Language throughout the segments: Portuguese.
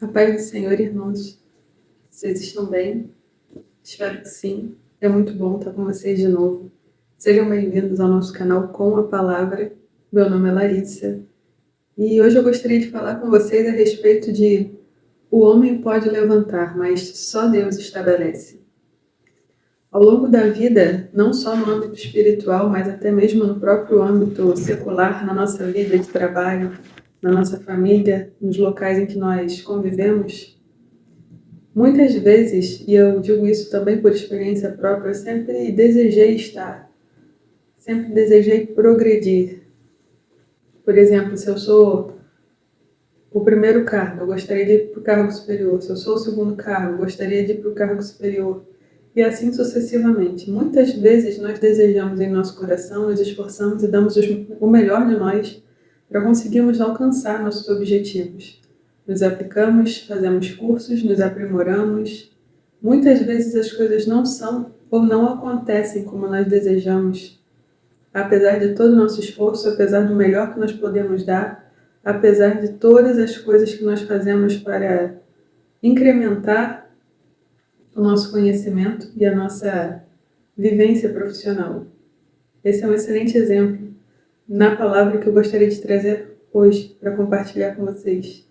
A paz do Senhor, irmãos. Vocês estão bem? Espero que sim. É muito bom estar com vocês de novo. Sejam bem-vindos ao nosso canal Com a Palavra. Meu nome é Larissa. E hoje eu gostaria de falar com vocês a respeito de o homem pode levantar, mas só Deus estabelece. Ao longo da vida, não só no âmbito espiritual, mas até mesmo no próprio âmbito secular, na nossa vida de trabalho, na nossa família, nos locais em que nós convivemos, muitas vezes, e eu digo isso também por experiência própria, eu sempre desejei estar, sempre desejei progredir. Por exemplo, se eu sou o primeiro cargo, eu gostaria de ir para o cargo superior. Se eu sou o segundo cargo, eu gostaria de ir para o cargo superior. E assim sucessivamente. Muitas vezes nós desejamos em nosso coração, nos esforçamos e damos o melhor de nós para conseguirmos alcançar nossos objetivos. Nos aplicamos, fazemos cursos, nos aprimoramos. Muitas vezes as coisas não são ou não acontecem como nós desejamos. Apesar de todo o nosso esforço, apesar do melhor que nós podemos dar, apesar de todas as coisas que nós fazemos para incrementar o nosso conhecimento e a nossa vivência profissional. Esse é um excelente exemplo na palavra que eu gostaria de trazer hoje para compartilhar com vocês.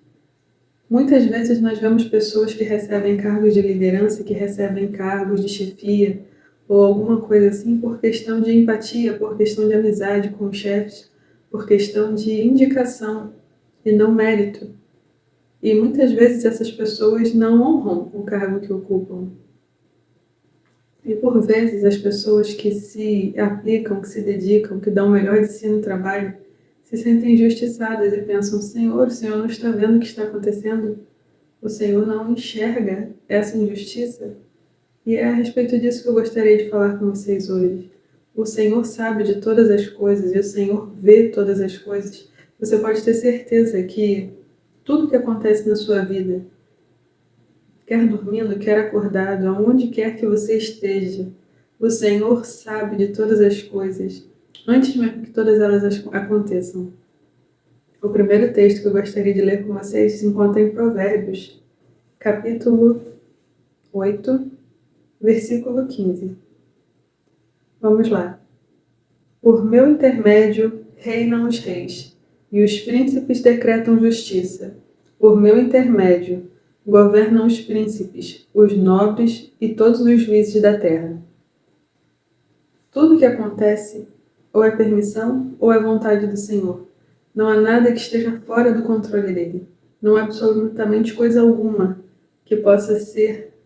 Muitas vezes nós vemos pessoas que recebem cargos de liderança, que recebem cargos de chefia ou alguma coisa assim por questão de empatia, por questão de amizade com os chefes, por questão de indicação e não mérito. E muitas vezes essas pessoas não honram o cargo que ocupam. E por vezes as pessoas que se aplicam, que se dedicam, que dão o melhor de si no trabalho, se sentem injustiçadas e pensam: Senhor, o Senhor não está vendo o que está acontecendo? O Senhor não enxerga essa injustiça? E é a respeito disso que eu gostaria de falar com vocês hoje. O Senhor sabe de todas as coisas e o Senhor vê todas as coisas. Você pode ter certeza que tudo que acontece na sua vida, quer dormindo, quer acordado, aonde quer que você esteja, o Senhor sabe de todas as coisas, antes mesmo que todas elas aconteçam. O primeiro texto que eu gostaria de ler com vocês se encontra em Provérbios, capítulo 8, versículo 15. Vamos lá. Por meu intermédio reinam os reis, e os príncipes decretam justiça. Por meu intermédio governam os príncipes, os nobres e todos os juízes da terra. Tudo que acontece ou é permissão ou é vontade do Senhor. Não há nada que esteja fora do controle dele. Não há absolutamente coisa alguma que possa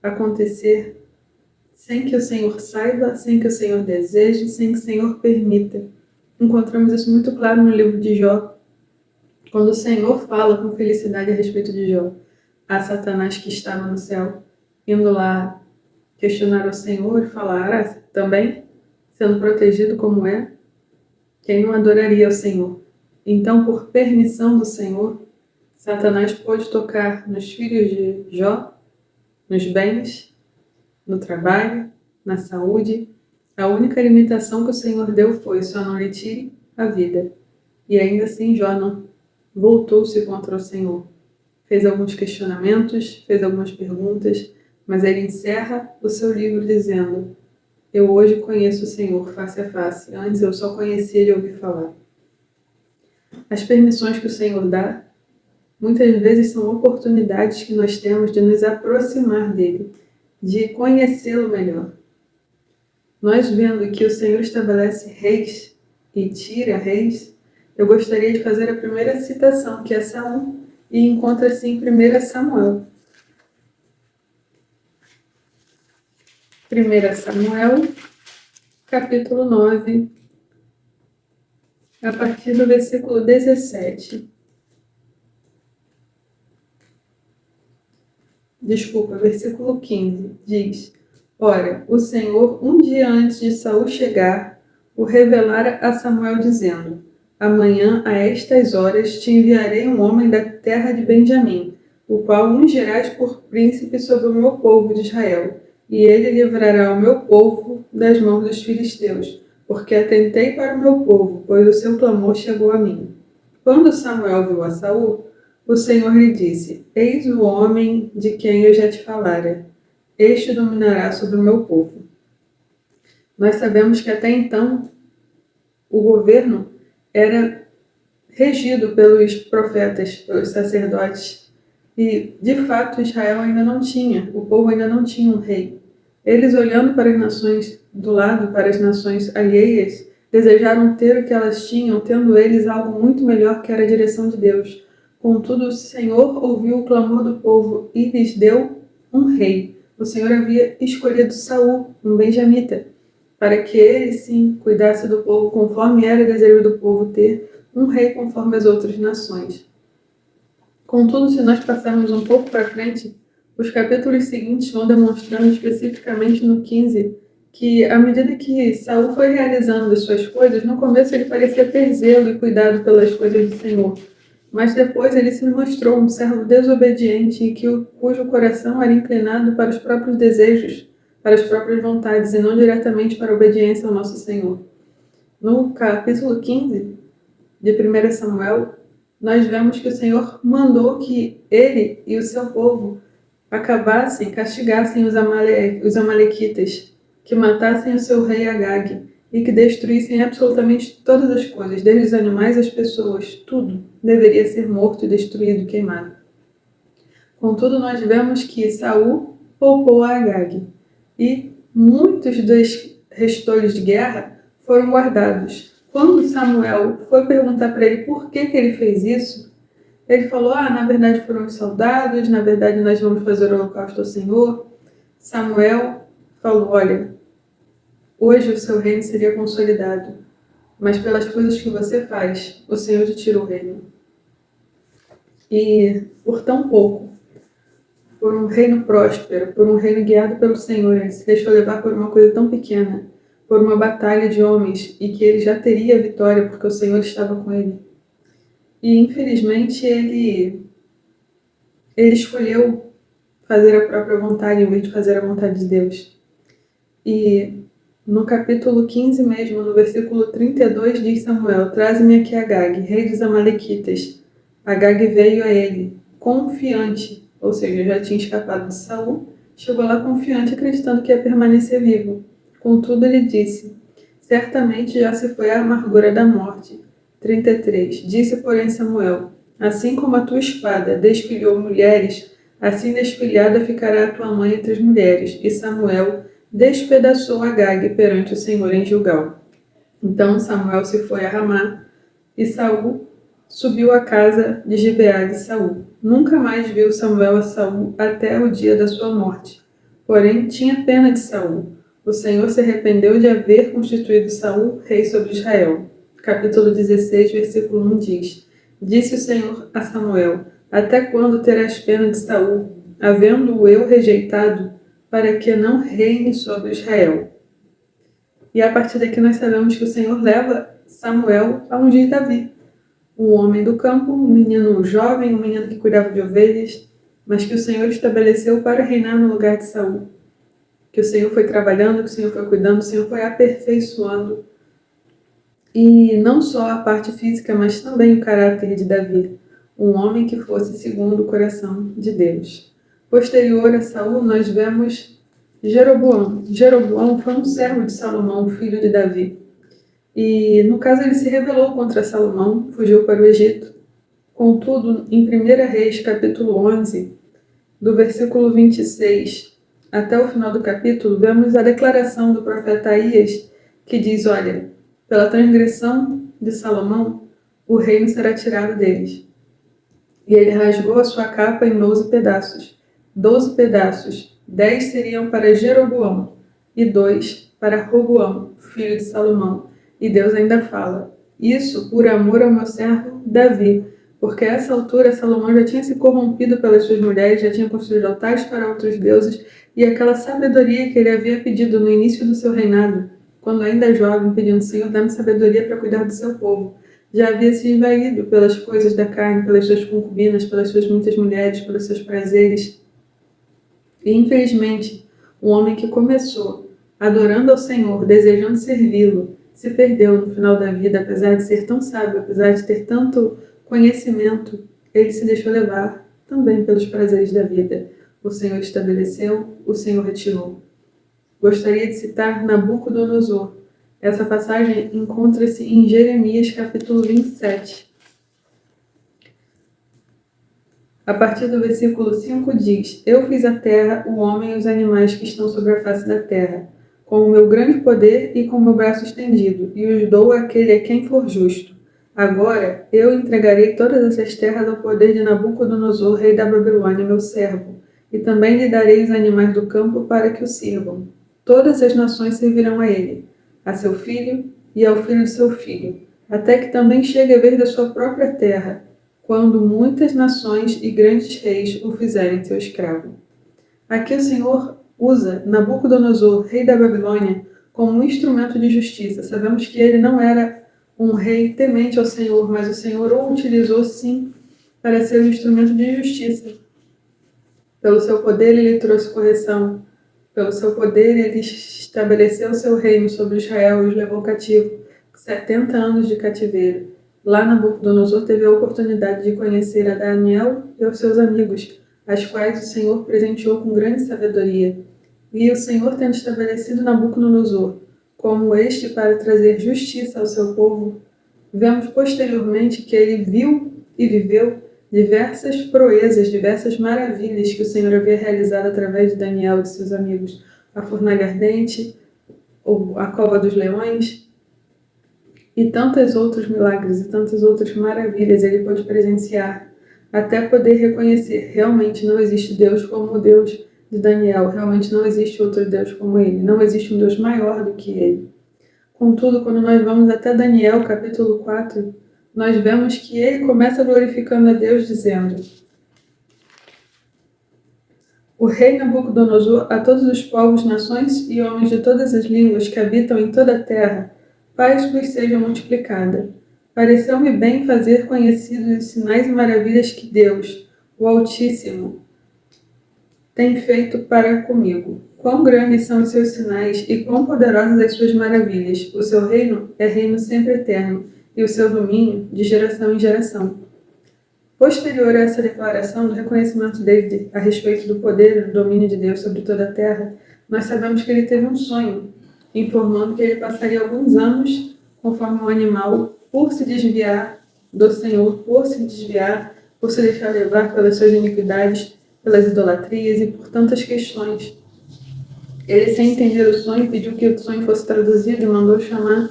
acontecer sem que o Senhor saiba, sem que o Senhor deseje, sem que o Senhor permita. Encontramos isso muito claro no livro de Jó, quando o Senhor fala com felicidade a respeito de Jó. A Satanás que estava no céu, indo lá questionar o Senhor e falar: também sendo protegido como é, quem não adoraria o Senhor? Então, por permissão do Senhor, Satanás pôde tocar nos filhos de Jó, nos bens, no trabalho, na saúde. A única limitação que o Senhor deu foi: só não lhe tire a vida. E ainda assim Jó não voltou-se contra o Senhor. Fez alguns questionamentos, fez algumas perguntas, mas ele encerra o seu livro dizendo: eu hoje conheço o Senhor face a face, antes eu só conhecia de ouvir falar. As permissões que o Senhor dá, muitas vezes são oportunidades que nós temos de nos aproximar dele, de conhecê-lo melhor. Nós vendo que o Senhor estabelece reis e tira reis, eu gostaria de fazer a primeira citação, que é Salmo, e encontra-se em 1 Samuel. 1 Samuel, capítulo 9, a partir do versículo 17. Versículo 15, diz: ora, o Senhor, um dia antes de Saul chegar, o revelara a Samuel, dizendo: amanhã, a estas horas, te enviarei um homem da terra de Benjamim, o qual ungirás por príncipe sobre o meu povo de Israel, e ele livrará o meu povo das mãos dos filisteus, porque atentei para o meu povo, pois o seu clamor chegou a mim. Quando Samuel viu a Saul, O Senhor lhe disse: Eis o homem de quem eu já te falara. Este dominará sobre o meu povo. Nós sabemos que até então o governo era regido pelos profetas, pelos sacerdotes. E, de fato, Israel ainda não tinha, o povo ainda não tinha um rei. Eles, olhando para as nações do lado, para as nações alheias, desejaram ter o que elas tinham, tendo eles algo muito melhor que era a direção de Deus. Contudo, o Senhor ouviu o clamor do povo e lhes deu um rei. O Senhor havia escolhido Saul, um benjamita, para que ele, sim, cuidasse do povo conforme era o desejo do povo ter um rei conforme as outras nações. Contudo, se nós passarmos um pouco para frente, os capítulos seguintes vão demonstrando especificamente no 15 que, à medida que Saul foi realizando as suas coisas, no começo ele parecia ter zelo e cuidado pelas coisas do Senhor, mas depois ele se mostrou um servo desobediente e cujo coração era inclinado para os próprios desejos, para as próprias vontades e não diretamente para a obediência ao nosso Senhor. No capítulo 15 de 1 Samuel, nós vemos que o Senhor mandou que ele e o seu povo acabassem, castigassem os amalequitas, que matassem o seu rei Agag e que destruíssem absolutamente todas as coisas, desde os animais às pessoas, tudo deveria ser morto e destruído, queimado. Contudo, nós vemos que Saul poupou a Agag e muitos dos restolhos de guerra foram guardados. Quando Samuel foi perguntar para ele por que ele fez isso, ele falou, na verdade foram os soldados, na verdade nós vamos fazer o holocausto ao Senhor. Samuel falou, olha, hoje o seu reino seria consolidado, mas pelas coisas que você faz, o Senhor te tira o reino. E por tão pouco, por um reino próspero, por um reino guiado pelo Senhor, ele se deixou levar por uma coisa tão pequena, por uma batalha de homens, e que ele já teria a vitória porque o Senhor estava com ele. E infelizmente ele escolheu fazer a própria vontade em vez de fazer a vontade de Deus. E no capítulo 15 mesmo, no versículo 32, diz Samuel, traze-me aqui Agag, rei dos amalequitas. Agag veio a ele, confiante, ou seja, já tinha escapado de Saul, chegou lá confiante, acreditando que ia permanecer vivo. Contudo, ele disse, certamente já se foi a amargura da morte. 33. Disse, porém, Samuel, assim como a tua espada desfilhou mulheres, assim desfilhada ficará a tua mãe entre as mulheres. E Samuel despedaçou Agag perante o Senhor em Gilgal. Então Samuel se foi a Ramá, e Saul subiu à casa de Gibeá de Saul. Nunca mais viu Samuel a Saul até o dia da sua morte. Porém, tinha pena de Saul. O Senhor se arrependeu de haver constituído Saul rei sobre Israel. Capítulo 16, versículo 1 diz, disse o Senhor a Samuel, até quando terás pena de Saul, havendo-o eu rejeitado, para que não reine sobre Israel? E a partir daqui nós sabemos que o Senhor leva Samuel a ungir Davi, um homem do campo, um menino jovem, um menino que cuidava de ovelhas, mas que o Senhor estabeleceu para reinar no lugar de Saul. Que o Senhor foi trabalhando, que o Senhor foi cuidando, o Senhor foi aperfeiçoando. E não só a parte física, mas também o caráter de Davi, um homem que fosse segundo o coração de Deus. Posterior a Saul, nós vemos Jeroboão. Jeroboão foi um servo de Salomão, filho de Davi. E, no caso, ele se rebelou contra Salomão, fugiu para o Egito. Contudo, em 1 Reis, capítulo 11, do versículo 26 até o final do capítulo, vemos a declaração do profeta Aías, que diz, olha, pela transgressão de Salomão, o reino será tirado deles. E ele rasgou a sua capa em 12 pedaços. 12 pedaços, 10 seriam para Jeroboão e 2 para Roboão, filho de Salomão. E Deus ainda fala, isso por amor ao meu servo Davi, porque a essa altura Salomão já tinha se corrompido pelas suas mulheres, já tinha construído altares para outros deuses, e aquela sabedoria que ele havia pedido no início do seu reinado, quando ainda jovem, pedindo, Senhor, dá-me sabedoria para cuidar do seu povo, já havia se esvaído pelas coisas da carne, pelas suas concubinas, pelas suas muitas mulheres, pelos seus prazeres. E, infelizmente, um homem que começou adorando ao Senhor, desejando servi-lo, se perdeu no final da vida, apesar de ser tão sábio, apesar de ter tanto conhecimento, Ele se deixou levar também pelos prazeres da vida. O Senhor estabeleceu, o Senhor retirou. Gostaria de citar Nabucodonosor. Essa passagem encontra-se em Jeremias capítulo 27. A partir do versículo 5 diz: Eu fiz a terra, o homem e os animais que estão sobre a face da terra, com o meu grande poder e com o meu braço estendido, e os dou àquele a quem for justo. Agora eu entregarei todas essas terras ao poder de Nabucodonosor, rei da Babilônia, meu servo, e também lhe darei os animais do campo para que o sirvam. Todas as nações servirão a ele, a seu filho e ao filho de seu filho, até que também chegue a vez da sua própria terra, quando muitas nações e grandes reis o fizerem seu escravo. Aqui o Senhor usa Nabucodonosor, rei da Babilônia, como um instrumento de justiça. Sabemos que ele não era um rei temente ao Senhor, mas o Senhor o utilizou sim para ser um instrumento de justiça. Pelo seu poder ele trouxe correção. Pelo seu poder ele estabeleceu seu reino sobre Israel e os levou cativo. 70 anos de cativeiro. Lá Nabucodonosor teve a oportunidade de conhecer a Daniel e os seus amigos, as quais o Senhor presenteou com grande sabedoria. E o Senhor, tendo estabelecido Nabucodonosor como este para trazer justiça ao seu povo, vemos posteriormente que ele viu e viveu diversas proezas, diversas maravilhas que o Senhor havia realizado através de Daniel e de seus amigos. A fornalha ardente, a cova dos leões, e tantos outros milagres e tantas outras maravilhas ele pôde presenciar, até poder reconhecer, realmente não existe Deus como o Deus de Daniel, realmente não existe outro Deus como ele, não existe um Deus maior do que ele. Contudo, quando nós vamos até Daniel, capítulo 4, nós vemos que ele começa glorificando a Deus, dizendo: O rei Nabucodonosor, a todos os povos, nações e homens de todas as línguas que habitam em toda a terra, paz vos seja multiplicada. Pareceu-me bem fazer conhecidos os sinais e maravilhas que Deus, o Altíssimo, tem feito para comigo. Quão grandes são os seus sinais e quão poderosas as suas maravilhas. O seu reino é reino sempre eterno, e o seu domínio de geração em geração. Posterior a essa declaração do reconhecimento dele a respeito do poder e do domínio de Deus sobre toda a terra, nós sabemos que ele teve um sonho, informando que ele passaria alguns anos conforme um animal por se desviar do Senhor, por se deixar levar pelas suas iniquidades, pelas idolatrias e por tantas questões. Ele, sem entender o sonho, pediu que o sonho fosse traduzido e mandou chamar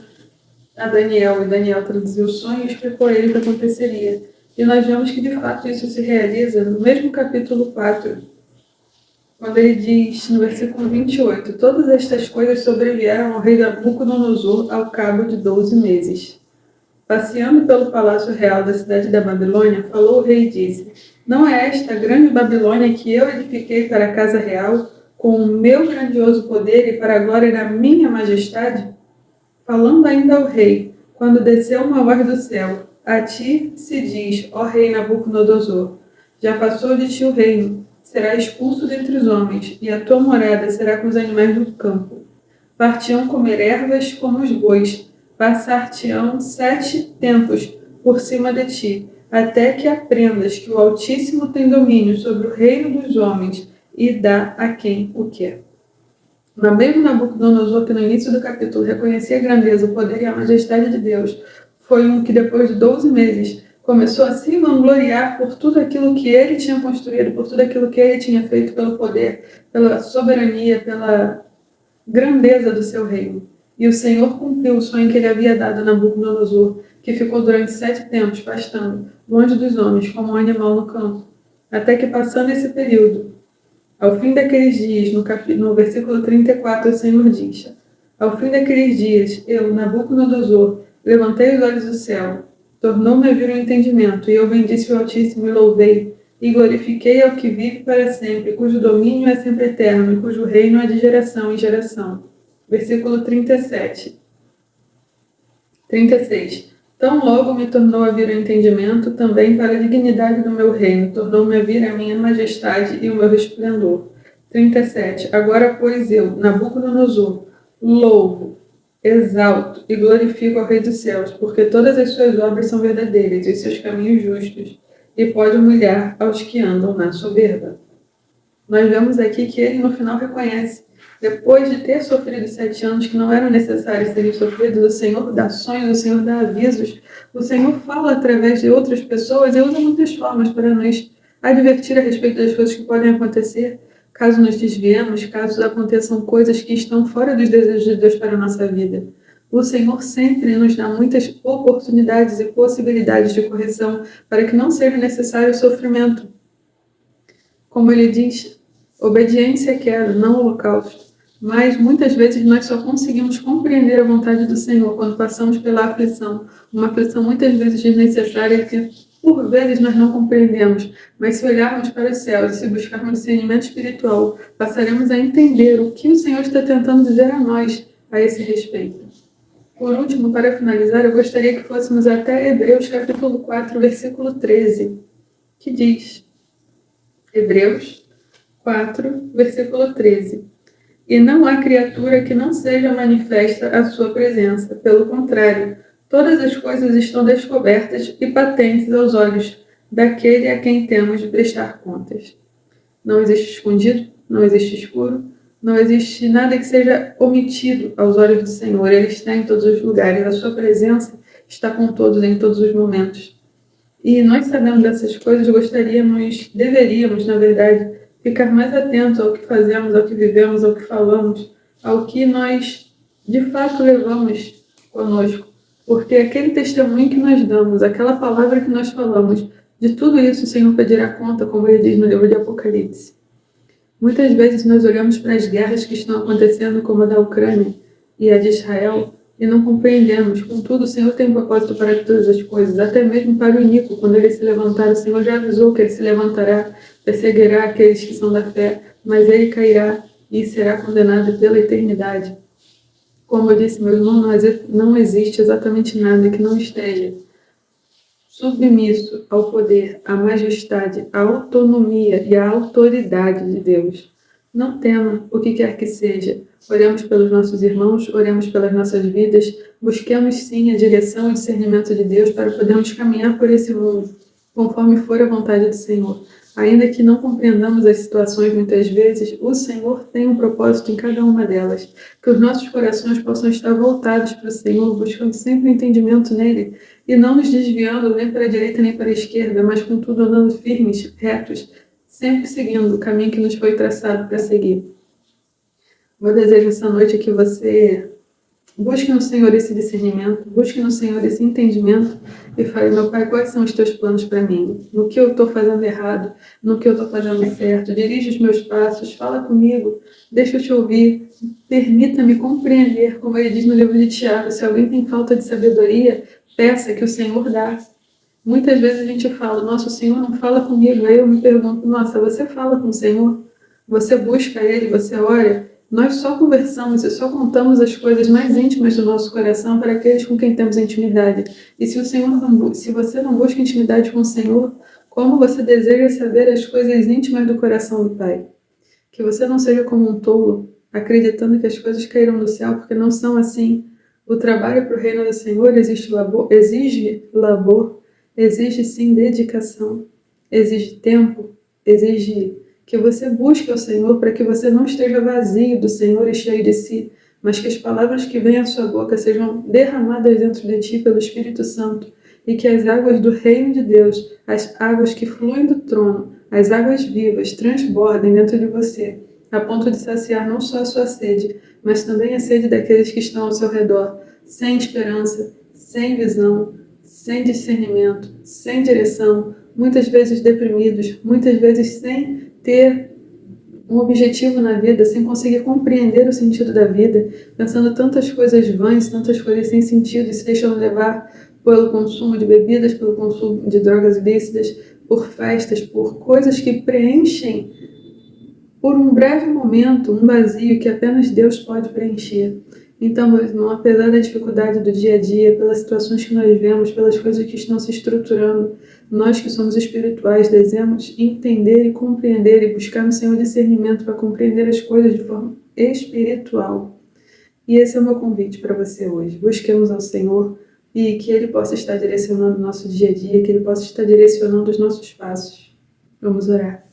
a Daniel. E Daniel traduziu o sonho e explicou a ele o que aconteceria. E nós vemos que, de fato, isso se realiza no mesmo capítulo 4, quando ele diz, no versículo 28, todas estas coisas sobrevieram ao rei Nabucodonosor ao cabo de 12 meses. Passeando pelo palácio real da cidade da Babilônia, falou o rei e disse: Não é esta a grande Babilônia que eu edifiquei para a casa real, com o meu grandioso poder e para a glória da minha majestade? Falando ainda ao rei, quando desceu uma voz do céu: A ti se diz, ó rei Nabucodonosor, já passou de ti o reino, será expulso dentre os homens, e a tua morada será com os animais do campo. Far-te-ão comer ervas como os bois, passar-te-ão 7 tempos por cima de ti, até que aprendas que o Altíssimo tem domínio sobre o reino dos homens e dá a quem o quer. No mesmo Nabucodonosor, que no início do capítulo reconhecia a grandeza, o poder e a majestade de Deus, foi um que depois de 12 meses começou a se vangloriar por tudo aquilo que ele tinha construído, por tudo aquilo que ele tinha feito pelo poder, pela soberania, pela grandeza do seu reino. E o Senhor cumpriu o sonho que ele havia dado a Nabucodonosor, que ficou durante 7 tempos pastando, longe dos homens, como um animal no campo. Até que, passando esse período, ao fim daqueles dias, no versículo 34, o Senhor diz: Ao fim daqueles dias, eu, Nabucodonosor, levantei os olhos do céu, tornou-me a vir o entendimento, e eu bendice o Altíssimo e louvei, e glorifiquei ao que vive para sempre, cujo domínio é sempre eterno, e cujo reino é de geração em geração. Versículo 37. 36. Tão logo me tornou a vir o entendimento, também para a dignidade do meu reino, tornou-me a vir a minha majestade e o meu resplendor. 37. Agora, pois eu, Nabucodonosor, louvo, exalto e glorifico ao Rei dos céus, porque todas as suas obras são verdadeiras e os seus caminhos justos. e pode humilhar aos que andam na soberba. Nós vemos aqui que ele no final reconhece, depois de ter sofrido 7 anos que não eram necessários serem sofridos, o Senhor dá sonhos, o Senhor dá avisos, o Senhor fala através de outras pessoas e usa muitas formas para nos advertir a respeito das coisas que podem acontecer, caso nos desviemos, caso aconteçam coisas que estão fora dos desejos de Deus para a nossa vida. O Senhor sempre nos dá muitas oportunidades e possibilidades de correção para que não seja necessário sofrimento. Como ele diz, obediência quero, não holocausto. Mas muitas vezes nós só conseguimos compreender a vontade do Senhor quando passamos pela aflição. Uma aflição muitas vezes desnecessária que por vezes nós não compreendemos. Mas se olharmos para os céus e se buscarmos discernimento espiritual, passaremos a entender o que o Senhor está tentando dizer a nós a esse respeito. Por último, para finalizar, eu gostaria que fôssemos até Hebreus capítulo 4, versículo 13, que diz... Hebreus 4, versículo 13. E não há criatura que não seja manifesta a sua presença. Pelo contrário, todas as coisas estão descobertas e patentes aos olhos daquele a quem temos de prestar contas. Não existe escondido, não existe escuro, não existe nada que seja omitido aos olhos do Senhor. Ele está em todos os lugares, a sua presença está com todos em todos os momentos. E nós sabendo dessas coisas, deveríamos, na verdade, ficar mais atentos ao que fazemos, ao que vivemos, ao que falamos, ao que nós, de fato, levamos conosco. Porque aquele testemunho que nós damos, aquela palavra que nós falamos, de tudo isso o Senhor pedirá conta, como ele diz no livro de Apocalipse. Muitas vezes nós olhamos para as guerras que estão acontecendo, como a da Ucrânia e a de Israel, e não compreendemos. Contudo, o Senhor tem um propósito para todas as coisas, até mesmo para o iníquo. Quando ele se levantar, o Senhor já avisou que ele se levantará, perseguirá aqueles que são da fé, mas ele cairá e será condenado pela eternidade. Como eu disse, meu irmão, não existe exatamente nada que não esteja submisso ao poder, à majestade, à autonomia e à autoridade de Deus. Não tema o que quer que seja. Oremos pelos nossos irmãos, oremos pelas nossas vidas, busquemos sim a direção e discernimento de Deus para podermos caminhar por esse mundo, conforme for a vontade do Senhor. Ainda que não compreendamos as situações muitas vezes, o Senhor tem um propósito em cada uma delas. Que os nossos corações possam estar voltados para o Senhor, buscando sempre o entendimento nele, e não nos desviando nem para a direita nem para a esquerda, mas contudo andando firmes, retos, sempre seguindo o caminho que nos foi traçado para seguir. Meu desejo essa noite é que você busque no Senhor esse discernimento, busque no Senhor esse entendimento e fale, meu Pai, quais são os teus planos para mim? No que eu estou fazendo errado? No que eu estou fazendo certo? Dirige os meus passos, fala comigo, deixa eu te ouvir, permita-me compreender, como ele diz no livro de Tiago, se alguém tem falta de sabedoria, peça que o Senhor dá. Muitas vezes a gente fala, nossa, o Senhor não fala comigo. Aí eu me pergunto, nossa, você fala com o Senhor? Você busca Ele, você ora? Nós só conversamos e só contamos as coisas mais íntimas do nosso coração para aqueles com quem temos intimidade. E se se você não busca intimidade com o Senhor, como você deseja saber as coisas íntimas do coração do Pai? Que você não seja como um tolo, acreditando que as coisas caíram do céu, porque não são assim. O trabalho para o reino do Senhor exige labor, exige sim dedicação, exige tempo, exige que você busque o Senhor para que você não esteja vazio do Senhor e cheio de si, mas que as palavras que vêm à sua boca sejam derramadas dentro de ti pelo Espírito Santo e que as águas do reino de Deus, as águas que fluem do trono, as águas vivas, transbordem dentro de você, a ponto de saciar não só a sua sede, mas também a sede daqueles que estão ao seu redor, sem esperança, sem visão, sem discernimento, sem direção, muitas vezes deprimidos, muitas vezes sem ter um objetivo na vida, sem conseguir compreender o sentido da vida, pensando tantas coisas vãs, tantas coisas sem sentido e se deixando levar pelo consumo de bebidas, pelo consumo de drogas ilícitas, por festas, por coisas que preenchem por um breve momento um vazio que apenas Deus pode preencher. Então, meu irmão, apesar da dificuldade do dia a dia, pelas situações que nós vemos, pelas coisas que estão se estruturando, nós que somos espirituais devemos entender e compreender e buscar no Senhor discernimento para compreender as coisas de forma espiritual. E esse é o meu convite para você hoje. Busquemos ao Senhor e que Ele possa estar direcionando o nosso dia a dia, que Ele possa estar direcionando os nossos passos. Vamos orar.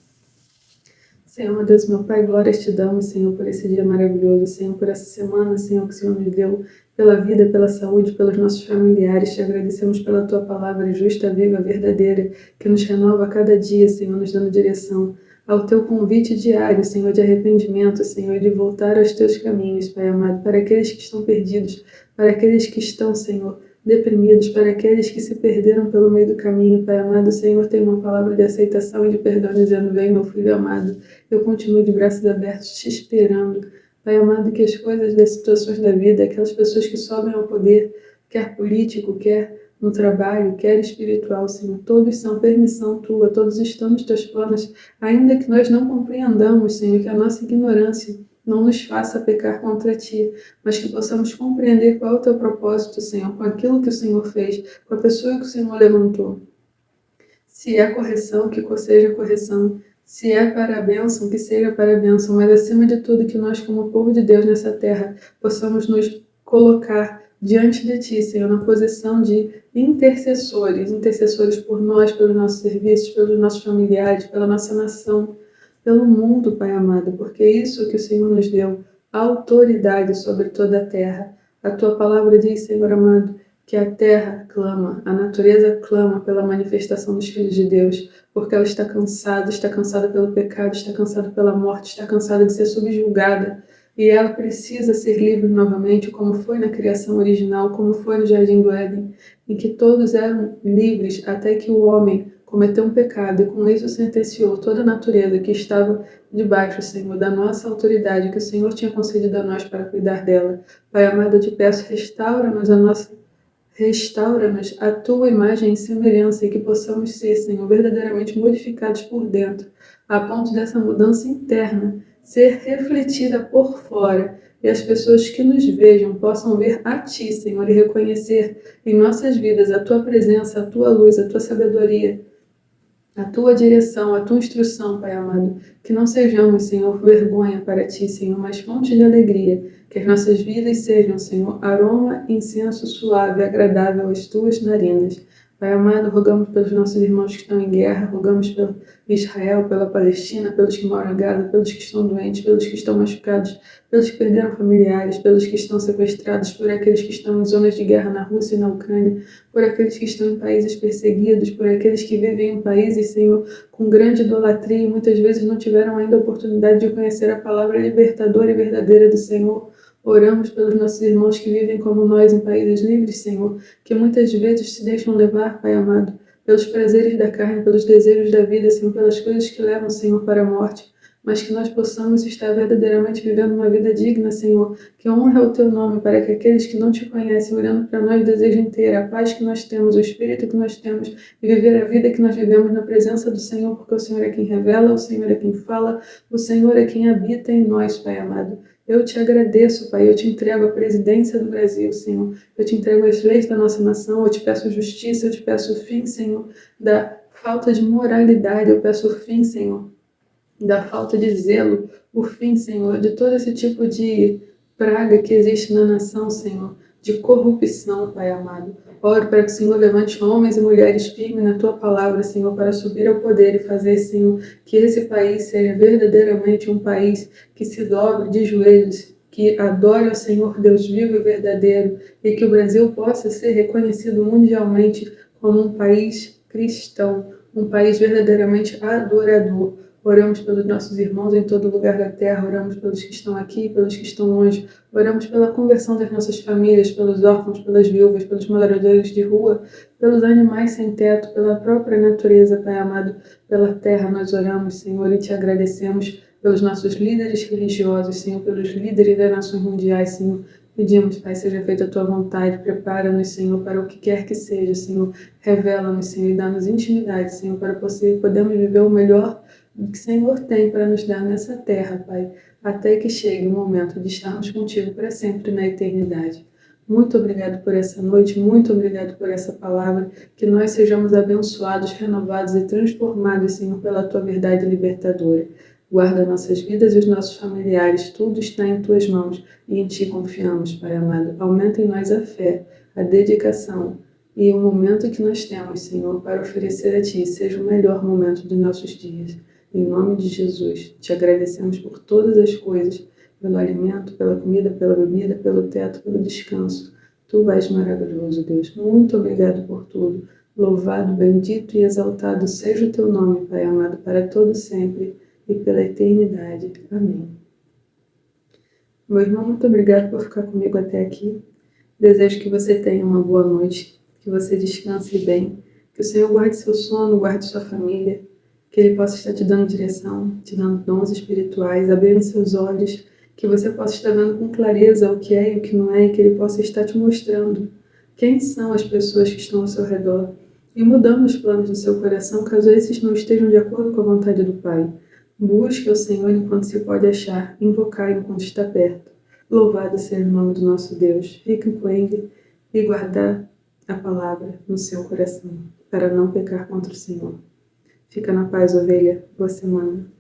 Senhor, meu Deus, meu Pai, glórias te damos, Senhor, por esse dia maravilhoso, Senhor, por essa semana, Senhor, que o Senhor nos deu, pela vida, pela saúde, pelos nossos familiares. Te agradecemos pela Tua palavra justa, viva, verdadeira, que nos renova a cada dia, Senhor, nos dando direção ao Teu convite diário, Senhor, de arrependimento, Senhor, de voltar aos Teus caminhos, Pai amado, para aqueles que estão perdidos, para aqueles que estão, Senhor, deprimidos, para aqueles que se perderam pelo meio do caminho. Pai amado, Senhor, tem uma palavra de aceitação e de perdão dizendo: vem, meu filho amado, eu continuo de braços abertos te esperando. Pai amado, que as coisas das situações da vida, aquelas pessoas que sobem ao poder, quer político, quer no trabalho, quer espiritual, Senhor, todos são permissão Tua, todos estão nos Teus planos, ainda que nós não compreendamos, Senhor, que a nossa ignorância não nos faça pecar contra Ti, mas que possamos compreender qual é o Teu propósito, Senhor, com aquilo que o Senhor fez, com a pessoa que o Senhor levantou. Se é correção, que seja correção. Se é para a bênção, que seja para a bênção. Mas acima de tudo, que nós, como povo de Deus nessa terra, possamos nos colocar diante de Ti, Senhor, na posição de intercessores. Intercessores por nós, pelos nossos serviços, pelos nossos familiares, pela nossa nação, pelo mundo, Pai amado, porque é isso que o Senhor nos deu, autoridade sobre toda a terra. A Tua palavra diz, Senhor amado, que a terra clama, a natureza clama pela manifestação dos filhos de Deus, porque ela está cansada pelo pecado, está cansada pela morte, está cansada de ser subjugada, e ela precisa ser livre novamente, como foi na criação original, como foi no Jardim do Éden, em que todos eram livres até que o homem cometeu um pecado e com isso sentenciou toda a natureza que estava debaixo, Senhor, da nossa autoridade, que o Senhor tinha concedido a nós para cuidar dela. Pai amado, eu te peço, restaura-nos a Tua imagem e semelhança, e que possamos ser, Senhor, verdadeiramente modificados por dentro, a ponto dessa mudança interna ser refletida por fora, e as pessoas que nos vejam possam ver a Ti, Senhor, e reconhecer em nossas vidas a Tua presença, a Tua luz, a Tua sabedoria, a Tua direção, a Tua instrução, Pai amado. Que não sejamos, Senhor, vergonha para Ti, Senhor, mas fonte de alegria. Que as nossas vidas sejam, Senhor, aroma, incenso suave, agradável às Tuas narinas. Pai amado, rogamos pelos nossos irmãos que estão em guerra, rogamos pelo Israel, pela Palestina, pelos que moram em Gaza, pelos que estão doentes, pelos que estão machucados, pelos que perderam familiares, pelos que estão sequestrados, por aqueles que estão em zonas de guerra na Rússia e na Ucrânia, por aqueles que estão em países perseguidos, por aqueles que vivem em países, Senhor, com grande idolatria e muitas vezes não tiveram ainda a oportunidade de conhecer a palavra libertadora e verdadeira do Senhor. Oramos pelos nossos irmãos que vivem como nós em países livres, Senhor, que muitas vezes se deixam levar, Pai amado, pelos prazeres da carne, pelos desejos da vida, Senhor, pelas coisas que levam, Senhor, para a morte, mas que nós possamos estar verdadeiramente vivendo uma vida digna, Senhor, que honra o Teu nome, para que aqueles que não Te conhecem, olhando para nós, desejem ter a paz que nós temos, o Espírito que nós temos, e viver a vida que nós vivemos na presença do Senhor, porque o Senhor é quem revela, o Senhor é quem fala, o Senhor é quem habita em nós, Pai amado. Eu Te agradeço, Pai, eu Te entrego a presidência do Brasil, Senhor, eu Te entrego as leis da nossa nação, eu Te peço justiça, eu Te peço o fim, Senhor, da falta de moralidade, eu peço o fim, Senhor, da falta de zelo, o fim, Senhor, de todo esse tipo de praga que existe na nação, Senhor, de corrupção, Pai amado. Oro para que o Senhor levante homens e mulheres firmes na Tua palavra, Senhor, para subir ao poder e fazer, Senhor, que esse país seja verdadeiramente um país que se dobre de joelhos, que adore ao Senhor Deus vivo e verdadeiro, e que o Brasil possa ser reconhecido mundialmente como um país cristão, um país verdadeiramente adorador. Oramos pelos nossos irmãos em todo lugar da terra, oramos pelos que estão aqui, pelos que estão longe, oramos pela conversão das nossas famílias, pelos órfãos, pelas viúvas, pelos moradores de rua, pelos animais sem teto, pela própria natureza, Pai amado, pela terra nós oramos, Senhor, e Te agradecemos pelos nossos líderes religiosos, Senhor, pelos líderes das nações mundiais, Senhor. Pedimos, Pai, seja feita a Tua vontade, prepara-nos, Senhor, para o que quer que seja, Senhor, revela-nos, Senhor, e dá-nos intimidade, Senhor, para podermos viver o melhor que o Senhor tem para nos dar nessa terra, Pai, até que chegue o momento de estarmos contigo para sempre na eternidade. Muito obrigado por essa noite, muito obrigado por essa palavra, que nós sejamos abençoados, renovados e transformados, Senhor, pela Tua verdade libertadora. Guarda nossas vidas e os nossos familiares, tudo está em Tuas mãos e em Ti confiamos, Pai amado. Aumenta em nós a fé, a dedicação e o momento que nós temos, Senhor, para oferecer a Ti seja o melhor momento dos nossos dias. Em nome de Jesus, te agradecemos por todas as coisas, pelo alimento, pela comida, pela bebida, pelo teto, pelo descanso. Tu és maravilhoso, Deus. Muito obrigado por tudo. Louvado, bendito e exaltado seja o Teu nome, Pai amado, para todo sempre e pela eternidade. Amém. Meu irmão, muito obrigado por ficar comigo até aqui. Desejo que você tenha uma boa noite, que você descanse bem, que o Senhor guarde seu sono, guarde sua família, que Ele possa estar te dando direção, te dando dons espirituais, abrindo seus olhos, que você possa estar vendo com clareza o que é e o que não é, e que Ele possa estar te mostrando quem são as pessoas que estão ao seu redor e mudando os planos do seu coração, caso esses não estejam de acordo com a vontade do Pai. Busque o Senhor enquanto se pode achar, invocar enquanto está perto. Louvado seja o nome do nosso Deus. Fique com Ele e guardar a palavra no seu coração, para não pecar contra o Senhor. Fica na paz, ovelha. Boa semana.